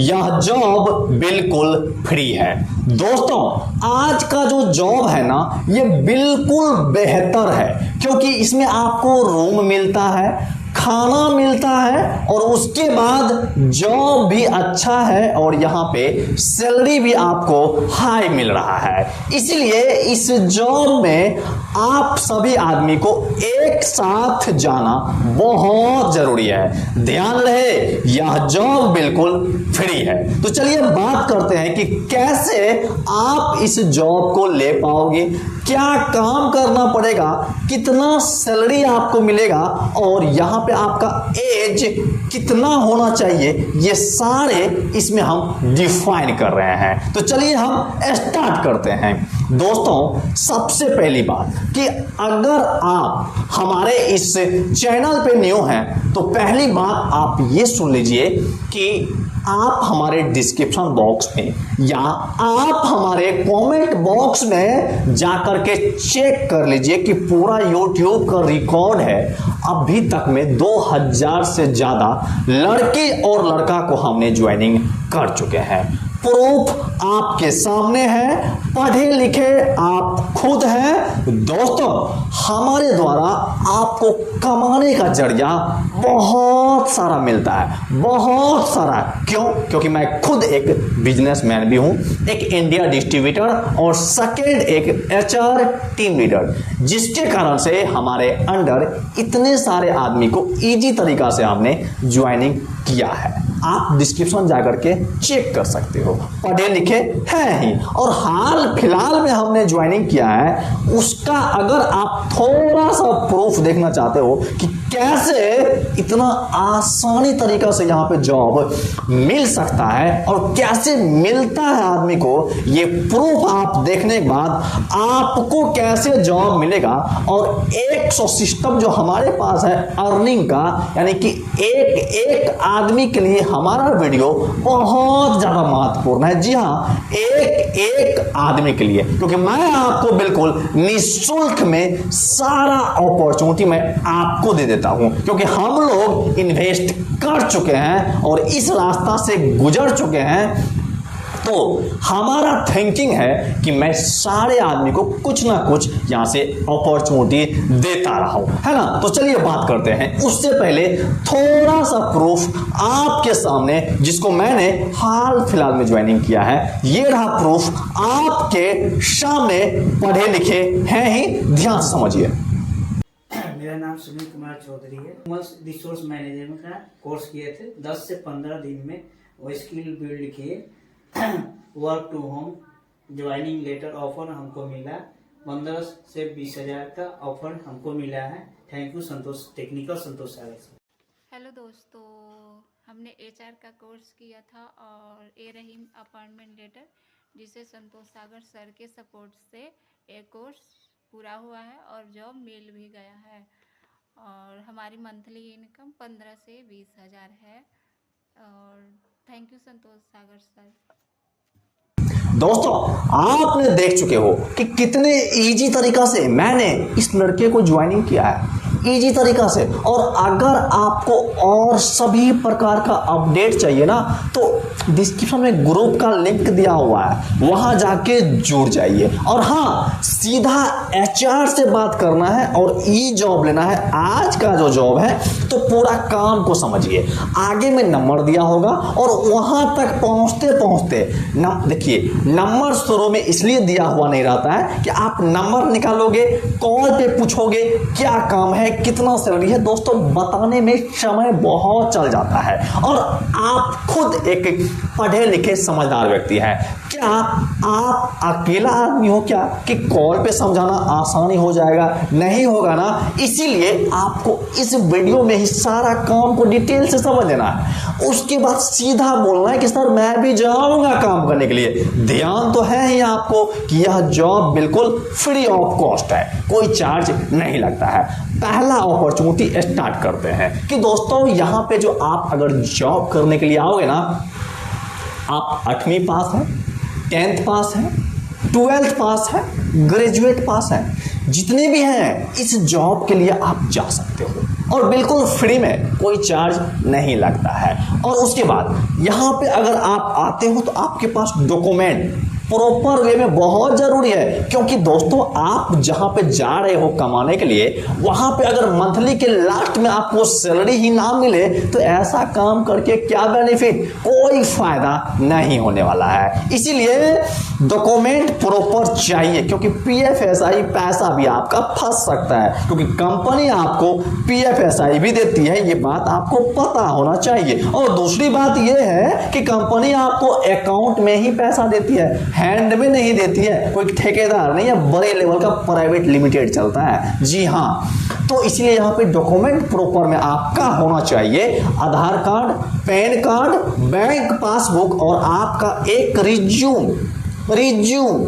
यह जॉब बिल्कुल फ्री है। दोस्तों आज का जो जॉब है ना ये बिल्कुल बेहतर है, क्योंकि इसमें आपको रूम मिलता है, खाना मिलता है और उसके बाद जॉब भी अच्छा है और यहाँ पे सैलरी भी आपको हाई मिल रहा है। इसलिए इस जॉब में आप सभी आदमी को एक साथ जाना बहुत जरूरी है। ध्यान रहे यह जॉब बिल्कुल फ्री है। तो चलिए बात करते हैं कि कैसे आप इस जॉब को ले पाओगे, क्या काम करना पड़ेगा, कितना सैलरी आपको मिलेगा और यहाँ पे आपका एज कितना होना चाहिए, ये सारे इसमें हम डिफाइन कर रहे हैं। तो चलिए हम स्टार्ट करते हैं। दोस्तों सबसे पहली बात कि अगर आप हमारे इस चैनल पे न्यू हैं तो पहली बात आप ये सुन लीजिए कि आप हमारे डिस्क्रिप्शन बॉक्स में या आप हमारे कमेंट बॉक्स में जाकर के चेक कर लीजिए कि पूरा YouTube का रिकॉर्ड है। अभी तक में 2000 से ज्यादा लड़के और लड़का को हमने ज्वाइनिंग कर चुके हैं। प्रूफ आपके सामने है, पढ़े लिखे आप खुद हैं। दोस्तों हमारे द्वारा आपको कमाने का जरिया बहुत सारा मिलता है, बहुत सारा। क्यों? क्योंकि मैं खुद एक बिजनेसमैन भी हूं, एक इंडिया डिस्ट्रीब्यूटर और सेकेंड एक HR टीम लीडर, जिसके कारण से हमारे अंडर इतने सारे आदमी को इजी तरीका से हमने ज्वाइनिंग किया है। आप डिस्क्रिप्शन जाकर के चेक कर सकते हो, पढ़े लिखे हैं ही। और हाल फिलहाल में हमने ज्वाइनिंग किया है, उसका अगर आप थोड़ा सा प्रूफ देखना चाहते हो कि कैसे इतना आसानी तरीका से यहाँ पे जॉब मिल सकता है और कैसे मिलता है आदमी को, ये प्रूफ आप देखने के बाद आपको कैसे जॉब मिलेगा और एक सिस्टम जो हमारे पास है अर्निंग का, यानी कि एक एक आदमी के लिए हमारा वीडियो बहुत ज्यादा महत्वपूर्ण है। जी हाँ, एक एक आदमी के लिए, क्योंकि मैं आपको बिल्कुल निःशुल्क में सारा अपॉर्चुनिटी मैं आपको दे देता हूं, क्योंकि हम लोग इन्वेस्ट कर चुके हैं और इस रास्ता से गुजर चुके हैं। तो हमारा थिंकिंग है कि मैं सारे आदमी को कुछ ना कुछ यहां से अपॉर्चुनिटी देता रहा हूं, है ना। तो चलिए बात करते हैं। उससे पहले थोड़ा सा प्रूफ आपके सामने, जिसको मैंने हाल फिलहाल में ज्वाइनिंग किया है, ये रहा प्रूफ आपके सामने। पढ़े लिखे हैं ही, ध्यान से समझिए। मेरा नाम सुनील कुमार चौधरी है। रिसोर्स मैनेजमेंट का कोर्स किए थे। 10 से 15 दिन में वो स्किल बिल्ड किए। Work to home joining letter offer हमको मिला। 15 से 20 हजार का ऑफर हमको मिला है। Thank you Santosh, technical Santosh Sagar. Hello दोस्तों, हमने HR का कोर्स किया था और ये रही अपॉइंटमेंट लेटर, जिसे संतोष सागर सर के सपोर्ट से ये कोर्स पूरा हुआ है और जॉब मिल भी गया है। और हमारी मंथली इनकम 15 से 20 हजार है। और thank you Santosh Sagar sir. दोस्तों आपने देख चुके हो कि कितने इजी तरीका से मैंने इस लड़के को ज्वाइनिंग किया है, इजी तरीका से। और अगर आपको और सभी प्रकार का अपडेट चाहिए ना, तो डिस्क्रिप्शन में ग्रुप का लिंक दिया हुआ है, वहां जाके जुड़ जाइए। और हाँ, सीधा HR से बात करना है और ई जॉब लेना है। आज का जो जॉब है तो पूरा काम को समझिए। आगे में नंबर दिया होगा और वहां तक पहुंचते पहुंचते देखिए, नंबर शुरू में इसलिए दिया हुआ नहीं रहता है कि आप नंबर निकालोगे, कॉल पे पूछोगे क्या काम है, कितना सैलरी है। दोस्तों बताने में समय बहुत चल जाता है और आप खुद एक पढ़े लिखे समझदार व्यक्ति हैं। क्या आप अकेला आदमी हो क्या कि कॉल पे समझाना आसानी हो जाएगा? नहीं होगा ना। इसीलिए आपको इस वीडियो में ही सारा काम को डिटेल से समझ लेना है। उसके बाद सीधा बोलना है कि सर मैं भी जाऊंगा काम करने के लिए। ध्यान तो है ही आपको कि यह जॉब बिल्कुल फ्री ऑफ कॉस्ट है, कोई चार्ज नहीं लगता है। पहला अपॉर्चुनिटी स्टार्ट करते हैं कि दोस्तों यहाँ पे जो आप अगर जॉब करने के लिए आओगे ना, आप 8वीं पास हैं, 10th पास है, 12th पास है, ग्रेजुएट पास है, जितने भी हैं इस जॉब के लिए आप जा सकते हो। और बिल्कुल फ्री में, कोई चार्ज नहीं लगता है। और उसके बाद यहाँ पे अगर आप आते हो तो आपके पास डॉक्यूमेंट प्रॉपर वे में बहुत जरूरी है, क्योंकि दोस्तों आप जहां पे जा रहे हो कमाने के लिए, वहां पे अगर मंथली के लास्ट में आपको सैलरी ही ना मिले तो ऐसा काम करके क्या बेनिफिट, कोई फायदा नहीं होने वाला है। इसीलिए डॉक्यूमेंट प्रॉपर चाहिए, क्योंकि पीएफएसआई पैसा भी आपका फंस सकता है, क्योंकि कंपनी आपको पीएफएसआई भी देती है, ये बात आपको पता होना चाहिए। और दूसरी बात यह है कि कंपनी आपको अकाउंट में ही पैसा देती है, हैंड में नहीं देती है। कोई ठेकेदार नहीं है, बड़े लेवल का प्राइवेट लिमिटेड चलता है। जी हाँ, तो इसलिए यहाँ पे डॉक्यूमेंट प्रॉपर में आपका होना चाहिए, Aadhaar card, PAN card, bank passbook और आपका एक रिज्यूम।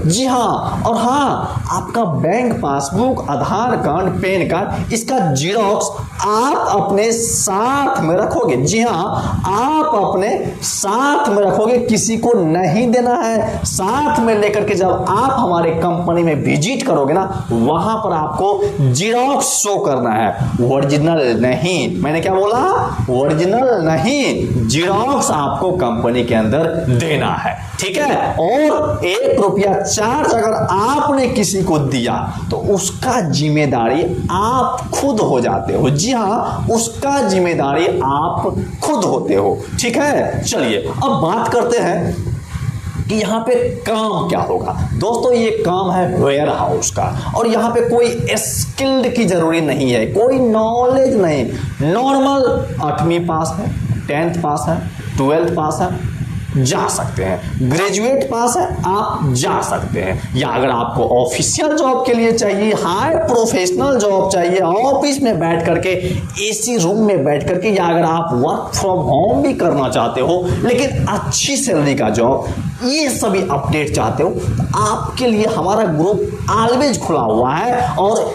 जी हाँ, और हाँ, आपका bank passbook, Aadhaar card, PAN card, इसका जीरोक्स आप अपने साथ में रखोगे। जी हाँ, आप अपने साथ में रखोगे, किसी को नहीं देना है। साथ में लेकर के जब आप हमारे कंपनी में विजिट करोगे ना, वहां पर आपको जीरोक्स शो करना है, ओरिजिनल नहीं। मैंने क्या बोला? ओरिजिनल नहीं, जीरोक्स आपको कंपनी के अंदर देना है, ठीक है। और 1 रुपया चार्ज अगर आपने किसी को दिया तो उसका जिम्मेदारी आप खुद हो जाते हो। जी हाँ, उसका जिम्मेदारी आप खुद होते हो, ठीक है। चलिए अब बात करते हैं कि यहाँ पे काम क्या होगा। दोस्तों ये काम है वेयर हाउस का, और यहाँ पे कोई स्किल्ड की जरूरी नहीं है, कोई नॉलेज नहीं। नॉर्मल 8वीं पास है, 10th पास है, 12th पास है, जा सकते हैं। ग्रेजुएट पास है, आप जा सकते हैं। या अगर आपको ऑफिशियल जॉब के लिए चाहिए, हाई प्रोफेशनल जॉब चाहिए, ऑफिस में बैठ करके, एसी रूम में बैठ करके, या अगर आप वर्क फ्रॉम होम भी करना चाहते हो लेकिन अच्छी सैलरी का जॉब, ये सभी अपडेट चाहते हो, तो आपके लिए हमारा ग्रुप ऑलवेज खुला हुआ है। और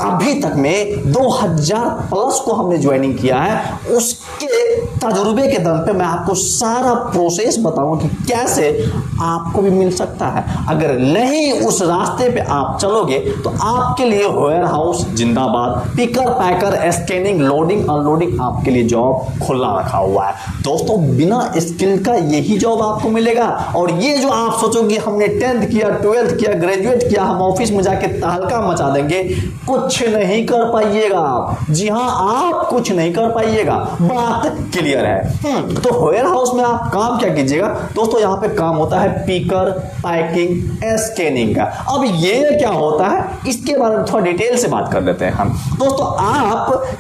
अभी तक में 2000 प्लस को हमने ज्वाइनिंग किया है, उसके तजुर्बे के दम पे मैं आपको सारा प्रोसेस बताऊंगा कि कैसे आपको भी मिल सकता है। अगर नहीं उस रास्ते पे आप चलोगे तो आपके लिए वेयर हाउस जिंदाबाद, picker packer, scanning, loading unloading, आपके लिए जॉब खुला रखा हुआ है। दोस्तों बिना स्किल का यही जॉब आपको मिलेगा। और ये जो आप सोचोगे हमने 10th किया, 12th किया, ग्रेजुएट किया, हम ऑफिस में जाके तहलका मचा देंगे, कुछ नहीं कर पाइएगा आप। जी हाँ, आप कुछ नहीं कर पाइएगा, बात क्लियर है। तो वेयर हाउस में आप काम क्या कीजिएगा दोस्तों, यहाँ पे काम होता है पिकर, पैकिंग, स्कैनिंग का। अब ये क्या होता है इसके बारे में थोड़ा डिटेल से बात कर लेते हैं हम। दोस्तों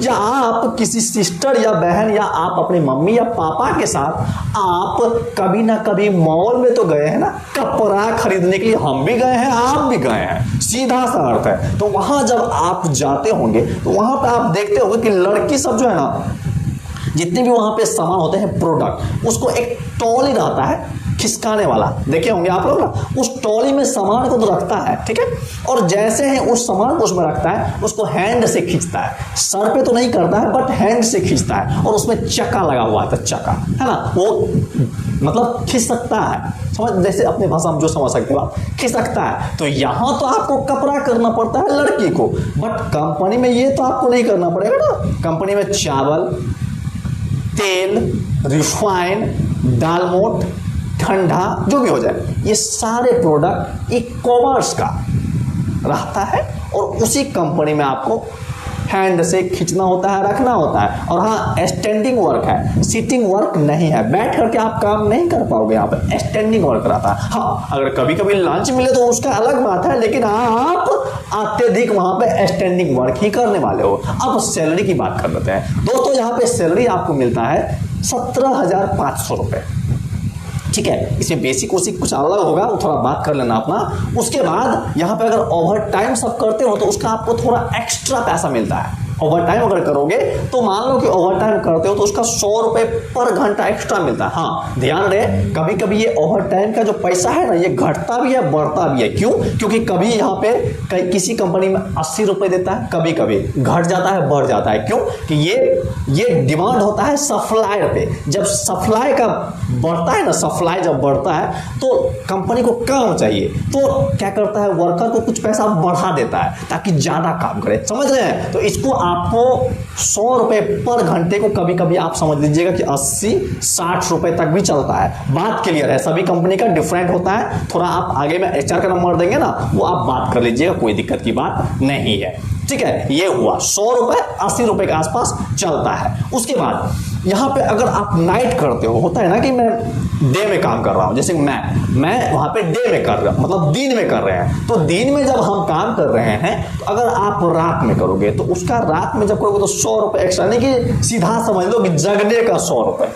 आप किसी सिस्टर या बहन या आप अपने मम्मी या पापा के साथ आप कभी ना कभी मॉल में तो गए हैं ना, कपड़ा खरीदने के लिए। हम भी गए हैं, आप भी गए हैं, सीधा सा अर्थ है। तो वहां जब आप जाते होंगे तो वहां पे आप देखते होंगे कि लड़की सब जो है ना, जितने भी वहां पे सामान होते हैं प्रोडक्ट, उसको एक ट्रॉली रहता है खिसकाने वाला, देखे होंगे आप लोग ना। उस ट्रॉली में सामान को तो रखता है, ठीक है, और जैसे ही उस सामान को उसमें रखता है, उसको हैंड से खींचता है। सर पे तो नहीं करता है, बट हैंड से खींचता है, और उसमें चक्का लगा हुआ है, चक्का है ना, वो मतलब खिसकता है। समझ, जैसे अपने भाषा में जो समझ सकते हो आप, खिसकता है। तो यहां तो आपको कपड़ा करना पड़ता है लड़की को, बट कंपनी में ये तो आपको नहीं करना पड़ेगा ना। कंपनी में चावल, तेल, रिफाइन, दालमोट, ठंडा, जो भी हो जाए, ये सारे प्रोडक्ट एक कॉमर्स का रहता है, और उसी कंपनी में आपको हैंड से खींचना होता है, रखना होता है। और हाँ, स्टैंडिंग वर्क है, सिटिंग वर्क नहीं है, बैठ करके आप काम नहीं कर पाओगे, यहाँ पे स्टैंडिंग वर्क रहता है। हाँ, अगर कभी कभी लंच मिले तो उसका अलग बात है, लेकिन आप अत्यधिक वहां पे स्टैंडिंग वर्क ही करने वाले हो। अब सैलरी की बात कर लेते हैं दोस्तों। यहाँ पे सैलरी आपको मिलता है 17,500 रुपए, ठीक है। इसमें बेसिक वोसिक कुछ अलग होगा, वो थोड़ा बात कर लेना अपना। उसके बाद यहाँ पे अगर ओवर टाइम सब करते हो तो उसका आपको थोड़ा एक्स्ट्रा पैसा मिलता है। ओवर टाइम अगर करोगे तो मान लो कि ओवर टाइम करते हो तो उसका 100 रुपए पर घंटा एक्स्ट्रा मिलता है। हाँ, ध्यान रहे, कभी कभी ये ओवर टाइम का जो पैसा है ना, ये घटता भी है, बढ़ता भी है। क्यों? क्योंकि कभी यहाँ पे किसी कंपनी में 80 रुपए देता है, कभी कभी घट जाता है, बढ़ जाता है। क्यों? कि ये डिमांड होता है सप्लायर पे। जब सप्लाई का बढ़ता है ना, सप्लाई जब बढ़ता है तो कंपनी को काम चाहिए, तो क्या करता है, वर्कर को कुछ पैसा बढ़ा देता है ताकि ज्यादा काम करे। समझ रहे हैं? तो इसको आपको 100 रुपए पर घंटे को कभी कभी आप समझ लीजिएगा कि 80-60 रुपए तक भी चलता है। बात क्लियर है, सभी कंपनी का डिफरेंट होता है। थोड़ा आप आगे में HR का नंबर देंगे ना, वो आप बात कर लीजिएगा, कोई दिक्कत की बात नहीं है। ठीक है, ये हुआ 100 रुपए 80 रुपए के आसपास चलता है। उसके बाद यहां पे अगर आप नाइट करते हो, होता है ना कि मैं डे में काम कर रहा हूं, जैसे मैं वहां पे डे में कर रहा हूं, मतलब दिन में कर रहे हैं, तो दिन में जब हम काम कर रहे हैं तो अगर आप रात में करोगे तो उसका रात में जब करोगे तो 100 रुपए एक्स्ट्रा, नहीं कि सीधा समझ लो कि जगने का 100 रुपए,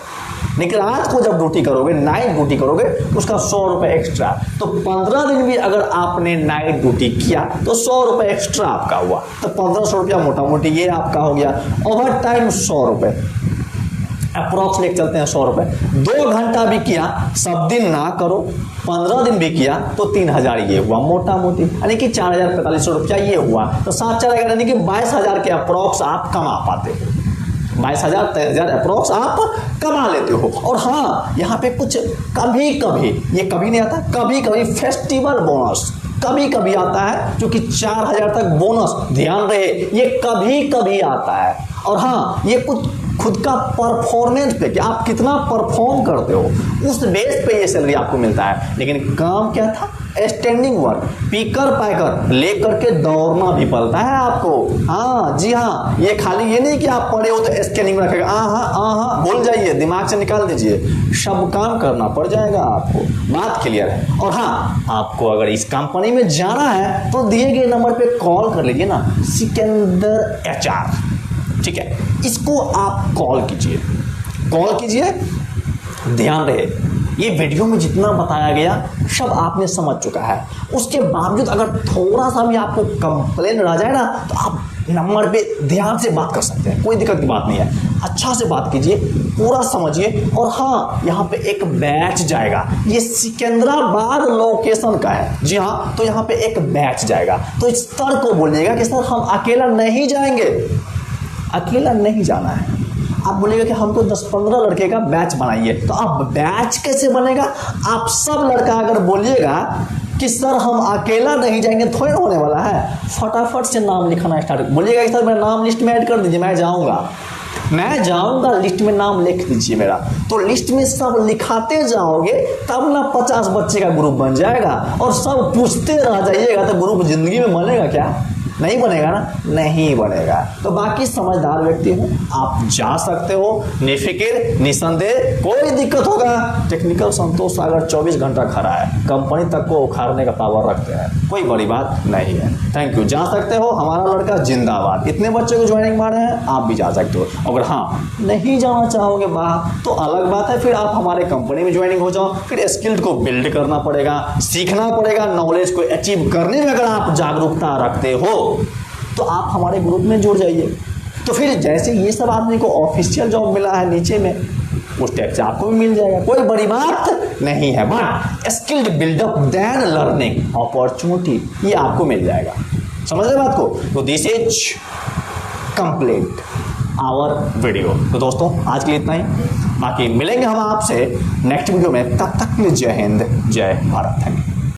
लेकिन रात को जब ड्यूटी करोगे, नाइट ड्यूटी करोगे तो उसका 100 रुपए एक्स्ट्रा। तो 15 दिन भी अगर आपने नाइट ड्यूटी किया तो 100 रुपए एक्स्ट्रा आपका हुआ, तो 1500 रुपया मोटा मोटी ये आपका हो गया। ओवर टाइम 100 रुपए अप्रोक्स लेके चलते हैं, 100 रुपए। 2 घंटा भी किया, सब दिन ना करो, 15 दिन भी किया तो 3000 ये हुआ मोटा मोटी, यानी कि 4045 रुपया ये हुआ। तो 7-4 यानी कि 22,000 के अप्रोक्स आप कमा पाते हो, 22,000-23,000 अप्रोक्स आप कमा लेते हो। और हाँ, यहाँ पे कुछ कभी कभी, ये कभी नहीं आता, कभी कभी फेस्टिवल बोनस कभी कभी आता है, जो कि 4,000 तक बोनस, ध्यान रहे ये कभी कभी आता है। और हाँ, ये कुछ खुद का परफॉर्मेंस पे कि आप कितना परफॉर्म करते हो, उस बेस पे ये सैलरी आपको मिलता है। लेकिन काम क्या था? स्टैंडिंग वर्क, पीकर पैकर लेकर के दौड़ना भी पड़ता है आपको। हाँ जी हाँ, ये खाली ये नहीं कि आप पढ़े हो तो स्कैनिंग में रखेगा, हाँ भूल जाइए, दिमाग से निकाल दीजिए, सब काम करना पड़ जाएगा आपको। बात क्लियर है। और हाँ, आपको अगर इस कंपनी में जाना है तो दिए गए नंबर पे कॉल कर लीजिए ना, सिकंदर HR, ठीक है, इसको आप कॉल कीजिए। ध्यान रहे, ये वीडियो में जितना बताया गया सब आपने समझ चुका है। उसके बावजूद अगर थोड़ा सा भी आपको कंप्लेन रह जाए ना, तो आप नंबर पे ध्यान से बात कर सकते हैं, कोई दिक्कत की बात नहीं है। अच्छा से बात कीजिए, पूरा समझिए। और हाँ, यहाँ पे एक बैच जाएगा, ये सिकंदराबाद लोकेशन का है, जी हाँ, तो यहाँ पे एक बैच जाएगा। तो इस सर को बोलिएगा कि सर हम अकेला नहीं जाएंगे, अकेला नहीं जाना है। आप बोलेगा कि हमको 10-15 लड़के का बैच बनाइए, तो आप बैच कैसे बनेगा? आप सब लड़का अगर बोलिएगा कि सर हम अकेला नहीं जाएंगे, थोड़ा होने वाला है। फटाफट से नाम लिखना स्टार्ट, बोलिएगा कि सर मेरा नाम लिस्ट में ऐड कर दीजिए, मैं जाऊंगा, लिस्ट में नाम लिख दीजिए मेरा। तो लिस्ट में सब लिखाते जाओगे तब ना 50 बच्चे का ग्रुप बन जाएगा। और सब पूछते रह जाइएगा तो ग्रुप जिंदगी में बनेगा क्या? नहीं बनेगा ना, नहीं बनेगा। तो बाकी समझदार व्यक्ति हो, आप जा सकते हो, निफिक्र निसंदेह। कोई दिक्कत होगा, टेक्निकल संतोष सागर 24 घंटा खड़ा है, कंपनी तक को उखाड़ने का पावर रखते हैं, कोई बड़ी बात नहीं है। थैंक यू, जा सकते हो, हमारा लड़का जिंदाबाद। इतने बच्चे को ज्वाइनिंग मारे हैं, आप भी जा सकते हो। अगर हाँ नहीं जाना चाहोगे बाहर तो अलग बात है, फिर आप हमारे कंपनी में ज्वाइनिंग हो जाओ। फिर स्किल को बिल्ड करना पड़ेगा, सीखना पड़ेगा, नॉलेज को अचीव करने में अगर आप जागरूकता रखते हो तो आप हमारे ग्रुप में जुड़ जाइए। तो फिर जैसे ये सब आदमी को ऑफिशियल जॉब मिला है नीचे में, उस टाइप से आपको भी मिल जाएगा, कोई बड़ी बात नहीं है। But skilled buildup then learning opportunity, ये आपको मिल जाएगा। समझ रहे बात को? तो this is complete our video. तो दोस्तों आज के लिए इतना ही, बाकी मिलेंगे हम आपसे नेक्स्ट वीडियो में। तब तक के लिए जय हिंद, जय भारत।